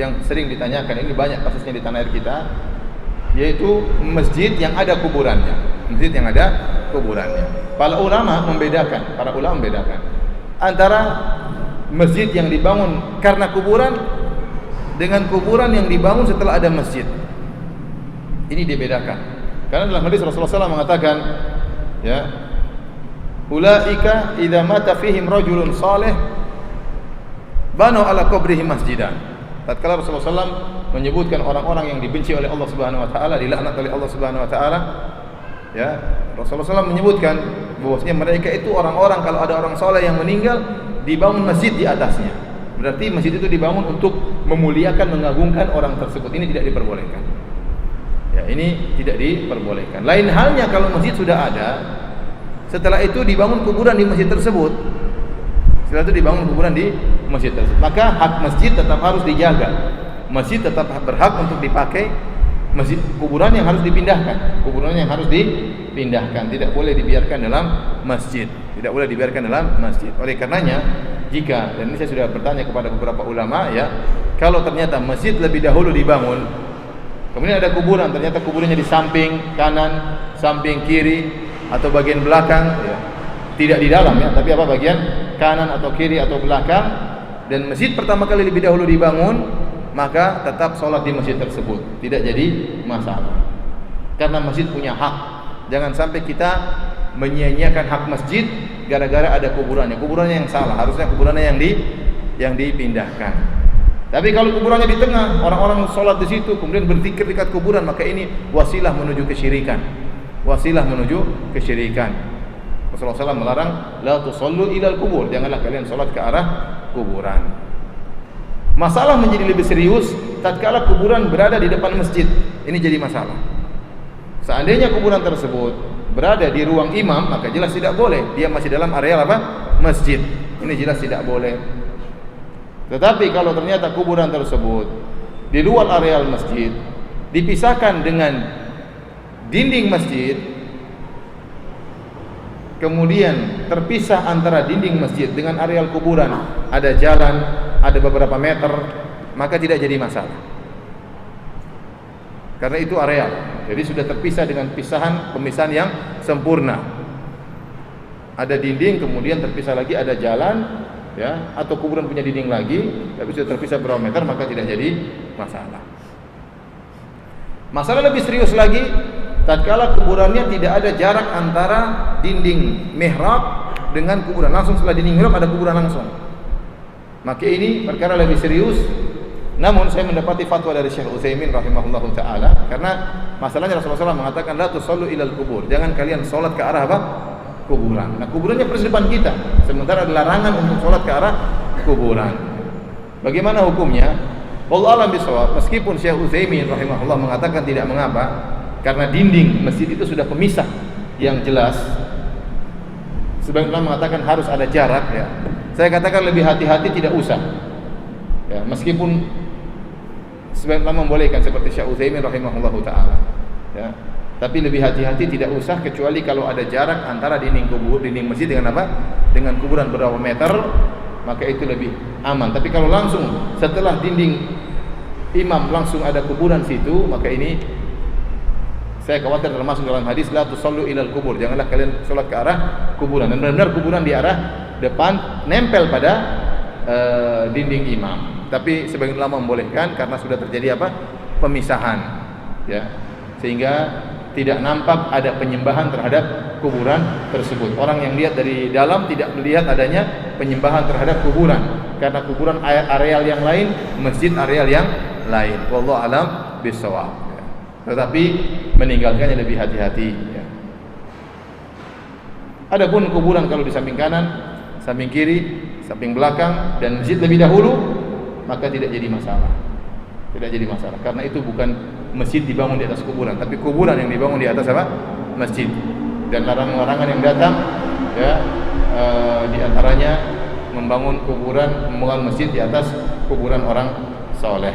yang sering ditanyakan, ini banyak kasusnya di tanah air kita, yaitu masjid yang ada kuburannya. Masjid yang ada kuburannya. Para ulama membedakan antara masjid yang dibangun karena kuburan dengan kuburan yang dibangun setelah ada masjid. Ini dibedakan. Karena dalam hadis Rasulullah SAW mengatakan, ya, ulaika idza mata fihim rajulun salih banu ala qabrihi masjidan. Tatkala Rasulullah SAW menyebutkan orang-orang yang dibenci oleh Allah Subhanahu wa taala, dilaknat oleh Allah Subhanahu wa taala, ya, Rasulullah SAW menyebutkan bahwasanya mereka itu orang-orang, kalau ada orang saleh yang meninggal, dibangun masjid di atasnya. Berarti masjid itu dibangun untuk memuliakan, mengagungkan orang tersebut. Ini tidak diperbolehkan. Ya, ini tidak diperbolehkan. Lain halnya kalau masjid sudah ada, setelah itu dibangun kuburan di masjid tersebut. Setelah itu dibangun kuburan di masjid tersebut, maka hak masjid tetap harus dijaga. Masjid tetap berhak untuk dipakai. Masjid, kuburan yang harus dipindahkan, kuburan yang harus dipindahkan, tidak boleh dibiarkan dalam masjid, tidak boleh dibiarkan dalam masjid. Oleh karenanya, jika, dan ini saya sudah bertanya kepada beberapa ulama, ya, kalau ternyata masjid lebih dahulu dibangun, kemudian ada kuburan, ternyata kuburannya di samping kanan, samping kiri, atau bagian belakang, ya, tidak di dalam, ya, tapi apa, bagian kanan atau kiri atau belakang, dan masjid pertama kali lebih dahulu dibangun, maka tetap sholat di masjid tersebut, tidak jadi masalah. Karena masjid punya hak. Jangan sampai kita menyia-nyiakan hak masjid gara-gara ada kuburannya. Kuburannya yang salah, harusnya kuburannya yang dipindahkan. Tapi kalau kuburannya di tengah, orang-orang sholat di situ, kemudian berzikir dekat kuburan, maka ini wasilah menuju kesyirikan. Wasilah menuju kesyirikan. Rasulullah SAW melarang, la tusallu ilal kubur, janganlah kalian sholat ke arah kuburan. Masalah menjadi lebih serius tatkala kuburan berada di depan masjid. Ini jadi masalah. Seandainya kuburan tersebut berada di ruang imam, maka jelas tidak boleh. Dia masih dalam areal apa? Masjid. Ini jelas tidak boleh. Tetapi kalau ternyata kuburan tersebut di luar areal masjid, dipisahkan dengan dinding masjid, kemudian terpisah antara dinding masjid dengan areal kuburan, ada jalan, ada beberapa meter, maka tidak jadi masalah. Karena itu areal, jadi sudah terpisah dengan pemisahan yang sempurna. Ada dinding, kemudian terpisah lagi, ada jalan, ya, atau kuburan punya dinding lagi, tapi sudah terpisah berapa meter, maka tidak jadi masalah. Masalah lebih serius lagi, tatkala kuburannya tidak ada jarak antara dinding mihrab dengan kuburan, langsung setelah dinding mihrab ada kuburan langsung. Maka ini perkara lebih serius. Namun saya mendapati fatwa dari Syekh Utsaimin rahimahullahu taala, karena masalahnya Rasulullah SAW mengatakan la tusallu ilal kubur, jangan kalian salat ke arah apa? Kuburan. Nah, kuburannya persis depan kita, sementara ada larangan untuk salat ke arah kuburan. Bagaimana hukumnya? Wallahu a'lam bishawab. Meskipun Syekh Utsaimin rahimahullah mengatakan tidak mengapa, karena dinding masjid itu sudah pemisah yang jelas. Sebagian ulama mengatakan harus ada jarak, ya. Saya katakan lebih hati-hati, tidak usah. Ya, meskipun sebagian ulama membolehkan seperti Syekh Utsaimin rahimahullahu taala. Ya. Tapi lebih hati-hati, tidak usah, kecuali kalau ada jarak antara dinding masjid dengan apa? Dengan kuburan berapa meter, maka itu lebih aman. Tapi kalau langsung setelah dinding imam langsung ada kuburan situ, maka ini saya khawatir termasuk dalam hadis la tusallu ilal kubur, janganlah kalian salat ke arah kuburan. Dan benar-benar kuburan di arah depan, nempel pada dinding imam. Tapi sebagian ulama membolehkan karena sudah terjadi apa? Pemisahan, ya. Sehingga tidak nampak ada penyembahan terhadap kuburan tersebut. Orang yang lihat dari dalam tidak melihat adanya penyembahan terhadap kuburan, karena kuburan areal yang lain, masjid areal yang lain. Wallahu alam bishawab. Tetapi meninggalkannya lebih hati-hati, ya. Adapun kuburan kalau di samping kanan, samping kiri, samping belakang, dan masjid lebih dahulu, maka tidak jadi masalah. Tidak jadi masalah, karena itu bukan masjid dibangun di atas kuburan, tapi kuburan yang dibangun di atas apa? Masjid. Dan larangan-larangan yang datang, ya, di antaranya membangun masjid di atas kuburan orang soleh.